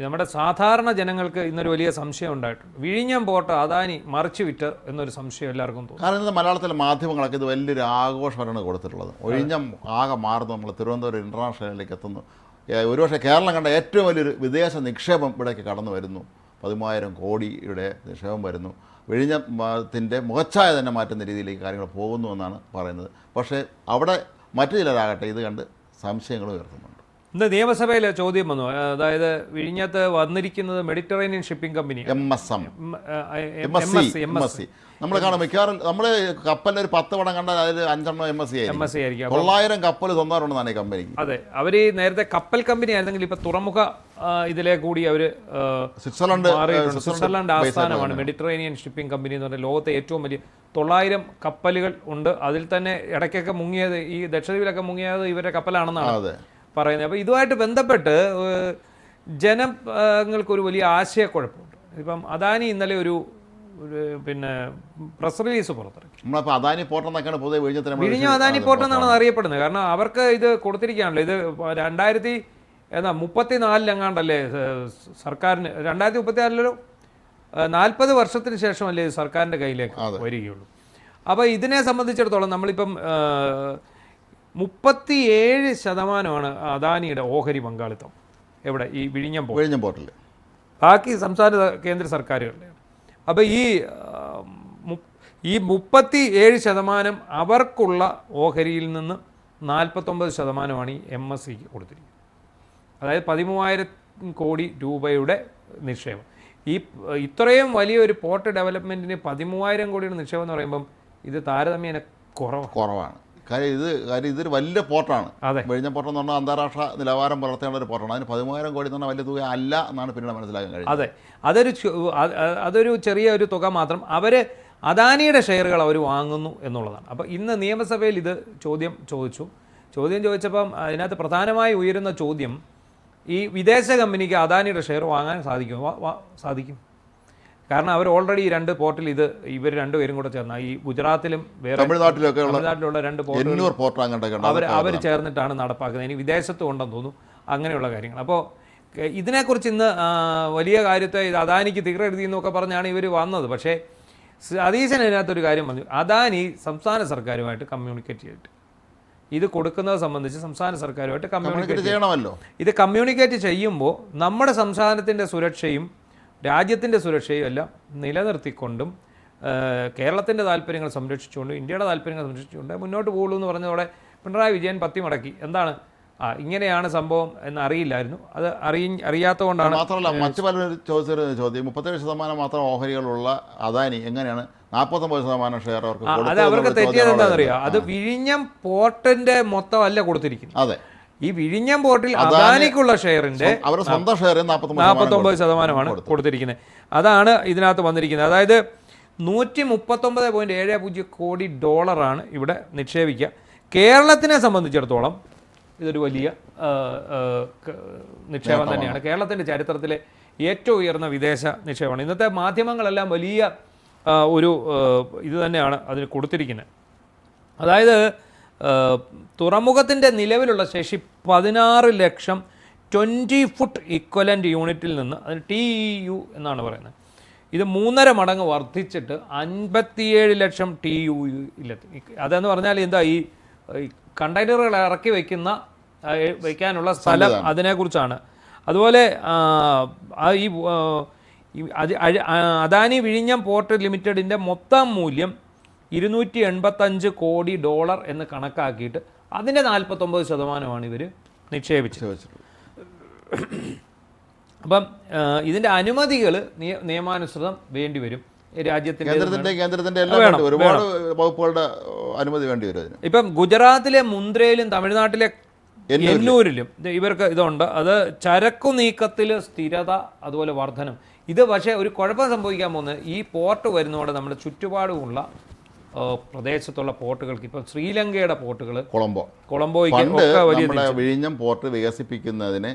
നമ്മുടെ സാധാരണ ജനങ്ങൾക്ക് ഇന്നൊരു വലിയ സംശയം ഉണ്ടായിട്ടുണ്ട്. വിഴിഞ്ഞം പോർട്ട് അദാനി മറിച്ച് വിറ്റ് എന്നൊരു സംശയം എല്ലാവർക്കും തോന്നും. കാരണം ഇന്ന് മലയാളത്തിലെ മാധ്യമങ്ങളൊക്കെ ഇത് വലിയൊരു ആഘോഷമാണ് കൊടുത്തിട്ടുള്ളത്. ഒഴിഞ്ഞം ആകെ മാറുന്നു, നമ്മൾ തിരുവനന്തപുരം ഇൻ്റർനാഷണലിലേക്ക് എത്തുന്നു. ഒരുപക്ഷെ കേരളം കണ്ട ഏറ്റവും വലിയൊരു വിദേശ നിക്ഷേപം ഇവിടേക്ക് കടന്നു വരുന്നു. 13,000 കോടിയുടെ നിക്ഷേപം വരുന്നു. വിഴിഞ്ഞത്തിൻ്റെ മുഖച്ഛായ തന്നെ മാറ്റുന്ന രീതിയിലേക്ക് കാര്യങ്ങൾ പോകുന്നു എന്നാണ് പറയുന്നത്. പക്ഷേ അവിടെ മറ്റു ചിലരാകട്ടെ ഇത് കണ്ട് സംശയങ്ങൾ ഉയർത്തുന്നുണ്ട്. ഇന്ന് നിയമസഭയിൽ ചോദ്യം വന്നു. അതായത് വിഴിഞ്ഞത്ത് വന്നിരിക്കുന്നത് മെഡിറ്ററേനിയൻ ഷിപ്പിംഗ് കമ്പനി MSC. നമ്മൾ കാണാം മിക്കവാറും നമ്മൾ കപ്പലിൽ ഒരു 10 പടം കണ്ടാൽ അതിൽ 5 MSC ആയിരിക്കും. 900 കപ്പൽ സ്വന്തമായിട്ടുണ്ടെന്നാണ് ഈ കമ്പനിക്ക്. അതെ, അവർ നേരത്തെ കപ്പൽ കമ്പനി ആയിരുന്നെങ്കിൽ ഇപ്പൊ തുറമുഖ ഇതിലെ കൂടി അവർ സ്വിറ്റ്സർലൻഡ് ആസ്ഥാനമാണ് മെഡിറ്ററേനിയൻ ഷിപ്പിംഗ് കമ്പനി എന്ന് പറഞ്ഞാൽ ലോകത്തെ ഏറ്റവും വലിയ 900 കപ്പലുകൾ ഉണ്ട്. അതിൽ തന്നെ ഇടയ്ക്കൊക്കെ മുങ്ങിയത്, ഈ ദക്ഷദ്വീപിലൊക്കെ മുങ്ങിയത് ഇവരുടെ കപ്പലാണെന്നാണ് പറയുന്നത്. അപ്പോൾ ഇതുമായിട്ട് ബന്ധപ്പെട്ട് ജനങ്ങൾക്കൊരു വലിയ ആശയക്കുഴപ്പമുണ്ട്. ഇപ്പം അദാനി ഇന്നലെ ഒരു പ്രസ് റിലീസ് പുറത്തിറക്കി. വിഴിഞ്ഞം അദാനി പോർട്ട് എന്നാണ് അറിയപ്പെടുന്നത്. കാരണം അവർക്ക് ഇത് കൊടുത്തിരിക്കുകയാണല്ലോ. ഇത് 2034 സർക്കാരിന് 2034 40 വർഷത്തിന് ശേഷമല്ലേ ഇത് സർക്കാരിൻ്റെ കയ്യിലേക്ക് വരികയുള്ളൂ. അപ്പോൾ ഇതിനെ സംബന്ധിച്ചിടത്തോളം നമ്മളിപ്പം 37% അദാനിയുടെ ഓഹരി പങ്കാളിത്തം എവിടെ, ഈ വിഴിഞ്ഞം പോർട്ടിൽ. ബാക്കി സംസ്ഥാന കേന്ദ്ര സർക്കാരുകളുടെ. അപ്പോൾ ഈ 37% അവർക്കുള്ള ഓഹരിയിൽ നിന്ന് 49% ഈ MSCക്ക് കൊടുത്തിരിക്കുന്നത്. അതായത് 13,000 കോടി രൂപയുടെ നിക്ഷേപം. ഇത്രയും വലിയൊരു പോർട്ട് ഡെവലപ്മെൻറ്റിന് 13,000 കോടിയുടെ നിക്ഷേപം എന്ന് പറയുമ്പം ഇത് താരതമ്യേന കുറവാണ്. കാര്യം ഇതൊരു വലിയ പോർട്ടാണ്. വിഴിഞ്ഞം പോർട്ട് എന്ന് പറഞ്ഞാൽ അന്താരാഷ്ട്ര നിലവാരം പുലർത്തേണ്ട ഒരു പോർട്ടാണ്. അതിന് 13,000 കോടി എന്ന് പറഞ്ഞാൽ വലിയ തുക അല്ല എന്നാണ് പിന്നീട് മനസ്സിലാക്കാൻ കഴിയുന്നത്. അതെ, അതൊരു ചെറിയ ഒരു തുക മാത്രം. അവർ അദാനിയുടെ ഷെയറുകൾ അവർ വാങ്ങുന്നു എന്നുള്ളതാണ്. അപ്പോൾ ഇന്ന് നിയമസഭയിൽ ഇത് ചോദ്യം ചോദിച്ചപ്പം അതിനകത്ത് പ്രധാനമായി ഉയരുന്ന ചോദ്യം, ഈ വിദേശ കമ്പനിക്ക് അദാനിയുടെ ഷെയർ വാങ്ങാൻ സാധിക്കും. കാരണം അവർ ഓൾറെഡി 2 പോർട്ടിൽ ഇവർ രണ്ടുപേരും കൂടെ ചേർന്ന ഈ ഗുജറാത്തിലും തമിഴ്നാട്ടിലുള്ള 2 പോർട്ടുകൾ അവർ ചേർന്നിട്ടാണ് നടപ്പാക്കുന്നത്. ഇനി വിദേശത്തും ഉണ്ടെന്ന് തോന്നുന്നു അങ്ങനെയുള്ള കാര്യങ്ങൾ. അപ്പോൾ ഇതിനെക്കുറിച്ച് ഇന്ന് വലിയ കാര്യത്തെ ഇത് അദാനിക്ക് തീരെഴുതി എന്നൊക്കെ പറഞ്ഞാണ് ഇവർ വന്നത്. പക്ഷേ സതീശൻ അതിനകത്തൊരു കാര്യം പറഞ്ഞു. അദാനി സംസ്ഥാന സർക്കാരുമായിട്ട് കമ്മ്യൂണിക്കേറ്റ് ചെയ്തിട്ട് ഇത് കൊടുക്കുന്നത് സംബന്ധിച്ച് സംസ്ഥാന സർക്കാരുമായിട്ട് കമ്മ്യൂണിക്കേറ്റ് ചെയ്യണമല്ലോ. ഇത് കമ്മ്യൂണിക്കേറ്റ് ചെയ്യുമ്പോൾ നമ്മുടെ സംസ്ഥാനത്തിൻ്റെ സുരക്ഷയും രാജ്യത്തിൻ്റെ സുരക്ഷയും എല്ലാം നിലനിർത്തിക്കൊണ്ടും കേരളത്തിൻ്റെ താല്പര്യങ്ങൾ സംരക്ഷിച്ചുകൊണ്ടും ഇന്ത്യയുടെ താല്പര്യങ്ങൾ സംരക്ഷിച്ചുകൊണ്ട് മുന്നോട്ട് പോകുള്ളൂ എന്ന് പറഞ്ഞതോടെ പിണറായി വിജയൻ പത്തി മടക്കി. എന്താണ് ഇങ്ങനെയാണ് സംഭവം എന്ന് അറിയില്ലായിരുന്നു. അത് അറിയാത്തതുകൊണ്ടാണ്. മാത്രമല്ല മറ്റു പലരും ചോദിച്ചൊരു ചോദ്യം, 37% മാത്രം ഓഹരികളുള്ള അദാനി എങ്ങനെയാണ് 49% ഷെയർ അവർക്ക്? അത് അവർക്ക് തെറ്റിയത് എന്താണെന്ന് അറിയാം. അത് വിഴിഞ്ഞം പോർട്ടിന്റെ മൊത്തം അല്ല കൊടുത്തിരിക്കുന്നത്. അതെ, ഈ വിഴിഞ്ഞം പോർട്ടിൽ അദാനിക്കുള്ള ഷെയറിന്റെ അവരുടെ സ്വന്തം ഷെയർ 49% കൊടുത്തിരിക്കുന്നത്. അതാണ് ഇതിനകത്ത് വന്നിരിക്കുന്നത്. അതായത് $139.70 കോടി ഇവിടെ നിക്ഷേപിക്കുക. കേരളത്തിനെ സംബന്ധിച്ചിടത്തോളം ഇതൊരു വലിയ നിക്ഷേപം തന്നെയാണ്. കേരളത്തിൻ്റെ ചരിത്രത്തിലെ ഏറ്റവും ഉയർന്ന വിദേശ നിക്ഷേപമാണ്. ഇന്നത്തെ മാധ്യമങ്ങളെല്ലാം വലിയ ഒരു ഇത് തന്നെയാണ് അതിന് കൊടുത്തിരിക്കുന്നത്. അതായത് തുറമുഖത്തിൻ്റെ നിലവിലുള്ള ശേഷി 16 ലക്ഷം 20 ഫുട്ട് ഇക്വലൻ്റ് യൂണിറ്റിൽ നിന്ന്, അതിന് TEU എന്നാണ് പറയുന്നത്, ഇത് 3.5 മടങ്ങ് വർദ്ധിച്ചിട്ട് 57 ലക്ഷം TEU-ലെത്തി. അതെന്ന് പറഞ്ഞാൽ എന്താ, ഈ കണ്ടെയ്നറുകൾ ഇറക്കി വയ്ക്കാനുള്ള സ്ഥലം, അതിനെക്കുറിച്ചാണ്. അതുപോലെ ഈ അദാനി വിഴിഞ്ഞം പോർട്ട് ലിമിറ്റഡിൻ്റെ മൊത്തം മൂല്യം $285 കോടി എന്ന് കണക്കാക്കിയിട്ട് അതിൻ്റെ 49% ഇവർ നിക്ഷേപിച്ചത്. അപ്പം ഇതിൻ്റെ അനുമതികൾ നിയമാനുസൃതം വേണ്ടി വരും. കേന്ദ്രത്തിന്റെ ഒരുപാട് വകുപ്പുകളുടെ അനുമതി വേണ്ടി വരും. ഇപ്പം ഗുജറാത്തിലെ മുന്ദ്രയിലും തമിഴ്നാട്ടിലെ എന്നൂരിലും ഇവർക്ക് ഇതുണ്ട്. അത് ചരക്കു നീക്കത്തിൽ സ്ഥിരത, അതുപോലെ വർധനം. ഇത് പക്ഷേ ഒരു കുഴപ്പം സംഭവിക്കാൻ പോകുന്നത്, ഈ പോർട്ട് വരുന്നതോടെ നമ്മുടെ ചുറ്റുപാടുമുള്ള പ്രദേശത്തുള്ള പോർട്ടുകൾക്ക്, ഇപ്പം ശ്രീലങ്കയുടെ പോർട്ടുകൾ, നമ്മുടെ വിഴിഞ്ഞം പോർട്ട് വികസിപ്പിക്കുന്നതിന്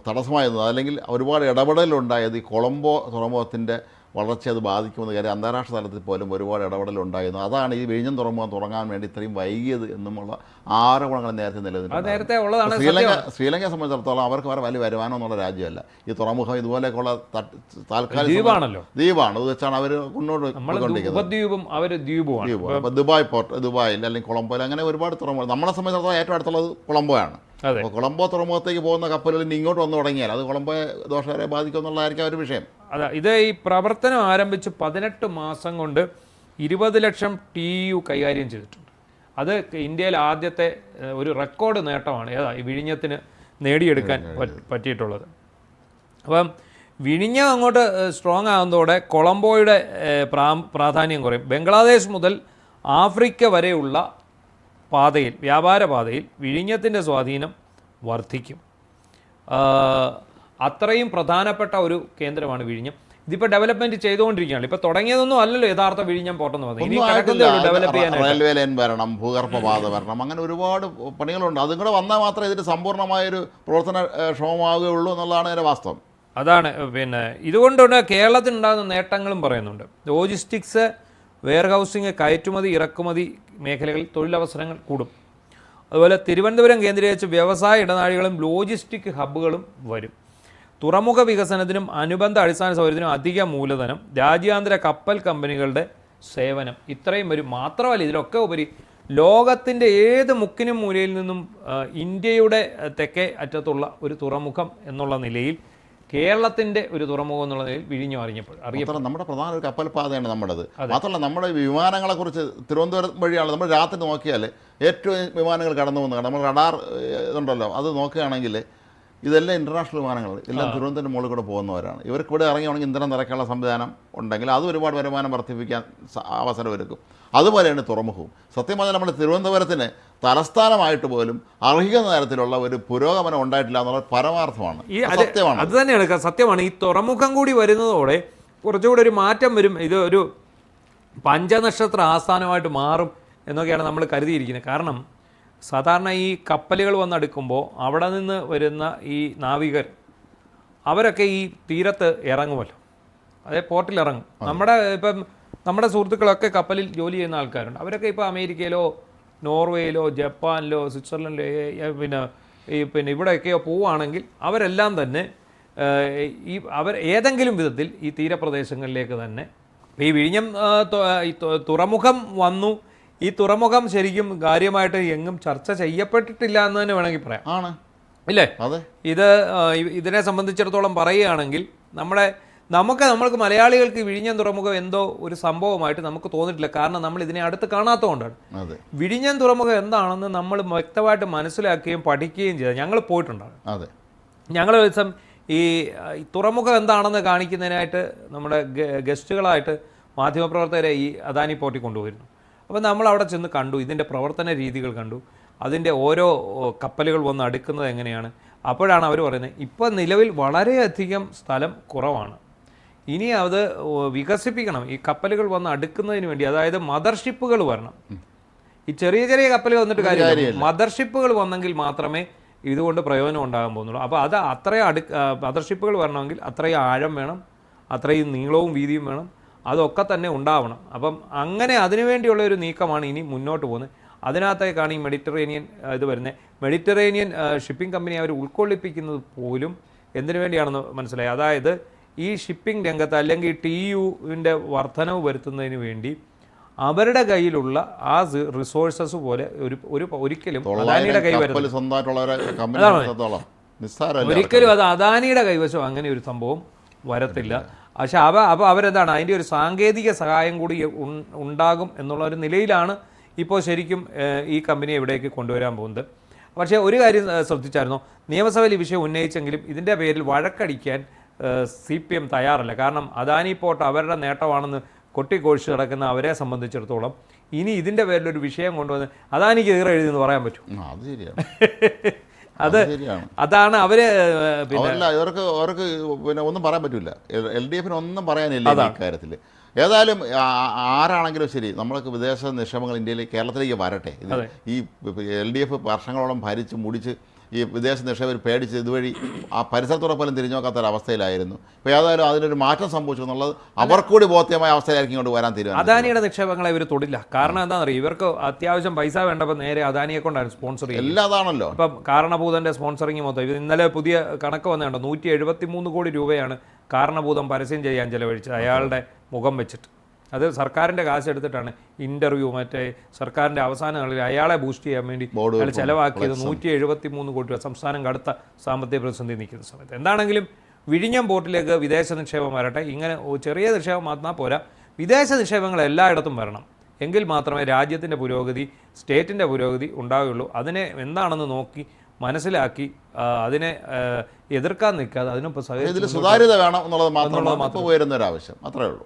തടസ്സമായിരുന്നത്, അല്ലെങ്കിൽ ഒരുപാട് ഇടപെടലുണ്ടായത് ഈ കൊളംബോ തുറമുഖത്തിൻ്റെ വളർച്ച അത് ബാധിക്കുമെന്ന് കാര്യം അന്താരാഷ്ട്ര തലത്തിൽ പോലും ഒരുപാട് ഇടപെടലുണ്ടായിരുന്നു. അതാണ് ഈ വിഴിഞ്ഞം തുറമുഖം തുടങ്ങാൻ വേണ്ടി ഇത്രയും വൈകിയത് എന്നുമുള്ള ആരോപണങ്ങൾ നേരത്തെ നിലനിൽക്കുന്നു. ശ്രീലങ്കയെ സംബന്ധിച്ചിടത്തോളം അവർക്ക് വേറെ വലിയ വരുമാനം എന്നുള്ള രാജ്യമല്ല. ഈ തുറമുഖം ഇതുപോലെയൊക്കെയുള്ള താൽക്കാലിക ദ്വീപാണ്. ഇത് വെച്ചാണ് അവർ മുന്നോട്ട് പോയിക്കൊണ്ടിരിക്കുന്നത്. ഇപ്പോൾ ദുബായ് പോർട്ട്, ദുബായിൽ അല്ലെങ്കിൽ കൊളംബോയിൽ അങ്ങനെ ഒരുപാട് തുറമുഖം. നമ്മളെ സംബന്ധിച്ചിടത്തോളം ഏറ്റവും അടുത്തുള്ളത് കൊളംബോയാണ്. അപ്പോൾ കൊളംബോ തുറമുഖത്തേക്ക് പോകുന്ന കപ്പലുകൾ ഇനി ഇങ്ങോട്ട് വന്നു തുടങ്ങിയാൽ അത് കൊളംബോയെ ദോഷകരെ ബാധിക്കുമെന്നുള്ളതായിരിക്കും ഒരു വിഷയം. അതാ ഇത് ഈ പ്രവർത്തനം ആരംഭിച്ച് 18 മാസം കൊണ്ട് 20 ലക്ഷം TEU കൈകാര്യം ചെയ്തിട്ടുണ്ട്. അത് ഇന്ത്യയിൽ ആദ്യത്തെ ഒരു റെക്കോർഡ് നേട്ടമാണ് ഈ വിഴിഞ്ഞത്തിന് നേടിയെടുക്കാൻ പറ്റിയിട്ടുള്ളത്. അപ്പം വിഴിഞ്ഞം അങ്ങോട്ട് സ്ട്രോങ് ആകുന്നതോടെ കൊളംബോയുടെ പ്രാധാന്യം കുറയും. ബംഗ്ലാദേശ് മുതൽ ആഫ്രിക്ക വരെയുള്ള പാതയിൽ, വ്യാപാര പാതയിൽ വിഴിഞ്ഞത്തിൻ്റെ സ്വാധീനം വർദ്ധിക്കും. അത്രയും പ്രധാനപ്പെട്ട ഒരു കേന്ദ്രമാണ് വിഴിഞ്ഞം. ഇതിപ്പോൾ ഡെവലപ്മെന്റ് ചെയ്തുകൊണ്ടിരിക്കുകയാണ്. ഇപ്പോൾ തുടങ്ങിയതൊന്നും അല്ലല്ലോ യഥാർത്ഥ വിഴിഞ്ഞം പോർട്ടെന്ന് പറഞ്ഞത്. ഡെവലപ്പ് ചെയ്യാൻ റെയിൽവേ ലൈൻ വരണം, ഭൂഗർഭപാത വരണം, അങ്ങനെ ഒരുപാട് പണികളുണ്ട്. അതും കൂടെ വന്നാൽ മാത്രമേ ഇതിന് സമ്പൂർണ്ണമായൊരു പ്രവർത്തനക്ഷമമാവുകയുള്ളൂ എന്നുള്ളതാണ് അതിൻ്റെ വാസ്തവം. അതാണ് പിന്നെ ഇതുകൊണ്ടുണ്ട് കേരളത്തിനുണ്ടാകുന്ന നേട്ടങ്ങളും പറയുന്നുണ്ട്. ലോജിസ്റ്റിക്സ്, വെയർഹൗസിങ്, കയറ്റുമതി ഇറക്കുമതി മേഖലകളിൽ തൊഴിലവസരങ്ങൾ കൂടും. അതുപോലെ തിരുവനന്തപുരം കേന്ദ്രീകരിച്ച് വ്യവസായ ഇടനാഴികളും ലോജിസ്റ്റിക് ഹബ്ബുകളും വരും. തുറമുഖ വികസനത്തിനും അനുബന്ധ അടിസ്ഥാന സൗകര്യത്തിനും അധിക മൂലധനം, രാജ്യാന്തര കപ്പൽ കമ്പനികളുടെ സേവനം, ഇത്രയും വരും. മാത്രമല്ല ഇതിലൊക്കെ ഉപരി ലോകത്തിൻ്റെ ഏത് മുക്കിനും മൂലയിൽ നിന്നും ഇന്ത്യയുടെ തെക്കേ അറ്റത്തുള്ള ഒരു തുറമുഖം എന്നുള്ള നിലയിൽ, കേരളത്തിൻ്റെ ഒരു തുറമുഖം എന്നുള്ള നിലയിൽ വിഴിഞ്ഞം അറിയപ്പെടും. നമ്മുടെ പ്രധാന ഒരു കപ്പൽ പാതയാണ് നമ്മുടേത്. മാത്രമല്ല നമ്മുടെ വിമാനങ്ങളെക്കുറിച്ച് തിരുവനന്തപുരം വഴിയാണ് നമ്മൾ രാത്രി നോക്കിയാൽ ഏറ്റവും വിമാനങ്ങൾ കടന്നു പോകുന്നത്. നമ്മൾ റഡാർ ഇതുണ്ടല്ലോ, അത് നോക്കുകയാണെങ്കിൽ ഇതെല്ലാം ഇൻ്റർനാഷണൽ വിമാനങ്ങൾ എല്ലാം തിരുവനന്തപുരം മുകളിൽ കൂടെ പോകുന്നവരാണ്. ഇവർക്ക് ഇവിടെ ഇറങ്ങിയാണെങ്കിൽ ഇന്ധനം നിറയ്ക്കാനുള്ള സംവിധാനം ഉണ്ടെങ്കിൽ അത് ഒരുപാട് വരുമാനം വർദ്ധിപ്പിക്കാൻ അവസരമൊരുക്കും. അതുപോലെയാണ് തുറമുഖവും. സത്യം പറഞ്ഞാൽ നമ്മുടെ തിരുവനന്തപുരത്തിന് തലസ്ഥാനമായിട്ട് പോലും അർഹിക്കുന്ന തരത്തിലുള്ള ഒരു പുരോഗമനം ഉണ്ടായിട്ടില്ല എന്നുള്ള പരമാർത്ഥമാണ്, സത്യമാണ്. അത് തന്നെയാണ് സത്യമാണ്. ഈ തുറമുഖം കൂടി വരുന്നതോടെ കുറച്ചുകൂടി ഒരു മാറ്റം വരും. ഇത് ഒരു പഞ്ചനക്ഷത്ര ആസ്ഥാനമായിട്ട് മാറും എന്നൊക്കെയാണ് നമ്മൾ കരുതിയിരിക്കുന്നത്. കാരണം സാധാരണ ഈ കപ്പലുകൾ വന്നെടുക്കുമ്പോൾ അവിടെ നിന്ന് വരുന്ന ഈ നാവികർ അവരൊക്കെ ഈ തീരത്ത് ഇറങ്ങുമല്ലോ, അതേ പോർട്ടിൽ ഇറങ്ങും. നമ്മുടെ സുഹൃത്തുക്കളൊക്കെ കപ്പലിൽ ജോലി ചെയ്യുന്ന ആൾക്കാരുണ്ട്. അവരൊക്കെ ഇപ്പോൾ അമേരിക്കയിലോ നോർവേയിലോ ജപ്പാനിലോ സ്വിറ്റ്സർലൻഡിലോ പിന്നെ ഇവിടെയൊക്കെയോ പോവുകയാണെങ്കിൽ അവരെല്ലാം തന്നെ അവർ ഏതെങ്കിലും വിധത്തിൽ ഈ തീരപ്രദേശങ്ങളിലേക്ക് തന്നെ ഈ വിഴിഞ്ഞം തുറമുഖം വന്നു. ഈ തുറമുഖം ശരിക്കും കാര്യമായിട്ട് എങ്ങും ചർച്ച ചെയ്യപ്പെട്ടിട്ടില്ല എന്ന് തന്നെ വേണമെങ്കിൽ പറയാം. ആണ് ഇല്ലേ? ഇതിനെ സംബന്ധിച്ചിടത്തോളം പറയുകയാണെങ്കിൽ നമ്മൾക്ക് മലയാളികൾക്ക് വിഴിഞ്ഞം തുറമുഖം എന്തോ ഒരു സംഭവമായിട്ട് നമുക്ക് തോന്നിയിട്ടില്ല. കാരണം നമ്മൾ ഇതിനെ അടുത്ത് കാണാത്തതുകൊണ്ടാണ്. വിഴിഞ്ഞം തുറമുഖം എന്താണെന്ന് നമ്മൾ വ്യക്തമായിട്ട് മനസ്സിലാക്കുകയും പഠിക്കുകയും ചെയ്തത്. ഞങ്ങൾ പോയിട്ടുണ്ടാകും. ഞങ്ങൾ ദിവസം ഈ തുറമുഖം എന്താണെന്ന് കാണിക്കുന്നതിനായിട്ട് നമ്മുടെ ഗസ്റ്റുകളായിട്ട് മാധ്യമപ്രവർത്തകരെ ഈ അദാനി പോർട്ടിൽ കൊണ്ടുപോയിരുന്നു. അപ്പോൾ നമ്മൾ അവിടെ ചെന്ന് കണ്ടു, ഇതിൻ്റെ പ്രവർത്തന രീതികൾ കണ്ടു, അതിൻ്റെ ഓരോ കപ്പലുകൾ വന്ന് അടുക്കുന്നത് എങ്ങനെയാണ്. അപ്പോഴാണ് അവർ പറയുന്നത് ഇപ്പോൾ നിലവിൽ വളരെയധികം സ്ഥലം കുറവാണ്, ഇനി അത് വികസിപ്പിക്കണം. ഈ കപ്പലുകൾ വന്ന് അടുക്കുന്നതിന് വേണ്ടി, അതായത് മദർഷിപ്പുകൾ വരണം. ഈ ചെറിയ ചെറിയ കപ്പലുകൾ വന്നിട്ട് കാര്യമില്ല, മദർഷിപ്പുകൾ വന്നെങ്കിൽ മാത്രമേ ഇതുകൊണ്ട് പ്രയോജനം ഉണ്ടാകാൻ പോകുന്നുള്ളൂ. അപ്പോൾ അത് അത്രയും മദർഷിപ്പുകൾ വരണമെങ്കിൽ അത്രയും ആഴം വേണം, അത്രയും നീളവും വീതിയും വേണം, അതൊക്കെ തന്നെ ഉണ്ടാവണം. അപ്പം അങ്ങനെ അതിനുവേണ്ടിയുള്ള ഒരു നീക്കമാണ് ഇനി മുന്നോട്ട് പോകുന്നത്. അതിനകത്തേക്കാണ് ഈ മെഡിറ്ററേനിയൻ ഇത് വരുന്നത്. മെഡിറ്ററേനിയൻ ഷിപ്പിംഗ് കമ്പനി അവർ ഉൾക്കൊള്ളിപ്പിക്കുന്നത് പോലും എന്തിനു വേണ്ടിയാണെന്ന് മനസ്സിലായി. അതായത് ഈ ഷിപ്പിംഗ് രംഗത്ത് അല്ലെങ്കിൽ TUവിൻ്റെ വർധനവ് വരുത്തുന്നതിന് വേണ്ടി അവരുടെ കയ്യിലുള്ള ആ റിസോഴ്സസ് പോലെ ഒരിക്കലും അദാനിയുടെ ഒരിക്കലും അത് അദാനിയുടെ കൈവശം അങ്ങനെ ഒരു സംഭവം വരത്തില്ല. പക്ഷെ അപ്പോൾ അവരെന്താണ് അതിൻ്റെ ഒരു സാങ്കേതിക സഹായം കൂടി ഉണ്ടാകും എന്നുള്ള ഒരു നിലയിലാണ് ഇപ്പോൾ ശരിക്കും ഈ കമ്പനിയെ ഇവിടേക്ക് കൊണ്ടുവരാൻ പോകുന്നത്. പക്ഷേ ഒരു കാര്യം ശ്രദ്ധിച്ചായിരുന്നോ, നിയമസഭയിൽ ഈ വിഷയം ഉന്നയിച്ചെങ്കിലും ഇതിൻ്റെ പേരിൽ വഴക്കടിക്കാൻ CPM തയ്യാറല്ല. കാരണം അദാനി പോർട്ട് അവരുടെ നേട്ടമാണെന്ന് കൊട്ടിക്കൊഴിച്ച് നടക്കുന്ന അവരെ സംബന്ധിച്ചിടത്തോളം ഇനി ഇതിൻ്റെ പേരിലൊരു വിഷയം കൊണ്ടുവന്ന് അദാനിക്ക് ഈറ എഴുതിയെന്ന് പറയാൻ പറ്റും. അത് ശരിയാണ്. അതാണ് അവര് അവർക്ക് പിന്നെ ഒന്നും പറയാൻ പറ്റില്ല. LDF ഒന്നും പറയാനില്ല ഈ കാര്യത്തിൽ. ഏതായാലും ആരാണെങ്കിലും ശരി, നമ്മൾക്ക് വിദേശ നിക്ഷേപങ്ങൾ ഇന്ത്യയിൽ കേരളത്തിലേക്ക് വരട്ടെ. ഈ LDF വർഷങ്ങളോളം ഭരിച്ച് മുടിച്ച് ഈ വിദേശ നിക്ഷേപർ പേടിച്ച് ഇതുവഴി ആ പരിസരത്തോടെ പോലും തിരിഞ്ഞു നോക്കാത്തൊരവസ്ഥയിലായിരുന്നു. ഇപ്പോൾ ഏതായാലും അതിനൊരു മാറ്റം സംഭവിച്ചു എന്നുള്ളത് അവർക്കൂടി ബോധ്യമായ അവസ്ഥയിലായിരിക്കും ഇങ്ങോട്ട് വരാൻ തീരുമാനം. അദാനിയുടെ നിക്ഷേപങ്ങളെ ഇവർ തൊടില്ല. കാരണം എന്താണെന്ന് അറിയാം, ഇവർക്ക് അത്യാവശ്യം പൈസ വേണ്ടപ്പോൾ നേരെ അദാനിയെ കൊണ്ടാണ് സ്പോൺസർ ചെയ്യുന്നത്. എല്ലാം അതാണല്ലോ. ഇപ്പം കാരണഭൂതൻ്റെ സ്പോൺസറിങ് മൊത്തം ഇത് ഇന്നലെ പുതിയ കണക്ക് വന്നുണ്ടോ, 173 കോടി രൂപയാണ് കാരണഭൂതം പരസ്യം ചെയ്യാൻ ചെലവഴിച്ചത് അയാളുടെ മുഖം വെച്ചിട്ട്. അത് സർക്കാരിൻ്റെ കാശ് എടുത്തിട്ടാണ് ഇൻ്റർവ്യൂ മറ്റേ സർക്കാരിൻ്റെ അവസാനങ്ങളിൽ അയാളെ ബൂസ്റ്റ് ചെയ്യാൻ വേണ്ടി അയാൾ ചിലവാക്കിയത് 173 കോടി രൂപ. സംസ്ഥാനം കടുത്ത സാമ്പത്തിക പ്രതിസന്ധി നിൽക്കുന്ന സമയത്ത്. എന്താണെങ്കിലും വിഴിഞ്ഞം പോർട്ടിലേക്ക് വിദേശ നിക്ഷേപം വരട്ടെ. ഇങ്ങനെ ചെറിയ നിക്ഷേപം മാത്രം പോരാ, വിദേശ നിക്ഷേപങ്ങൾ എല്ലായിടത്തും വരണം. എങ്കിൽ മാത്രമേ രാജ്യത്തിൻ്റെ പുരോഗതി, സ്റ്റേറ്റിൻ്റെ പുരോഗതി ഉണ്ടാവുകയുള്ളൂ. അതിനെ എന്താണെന്ന് നോക്കി മനസ്സിലാക്കി അതിനെ എതിർക്കാൻ നിൽക്കാതെ അതിനൊപ്പം ഇതിൽ സുതാര്യത വേണം എന്നുള്ളത് മാത്രമാണ് ഇപ്പോൾ ഉയരുന്ന ഒരു ആവശ്യം. അത്രയേ ഉള്ളൂ.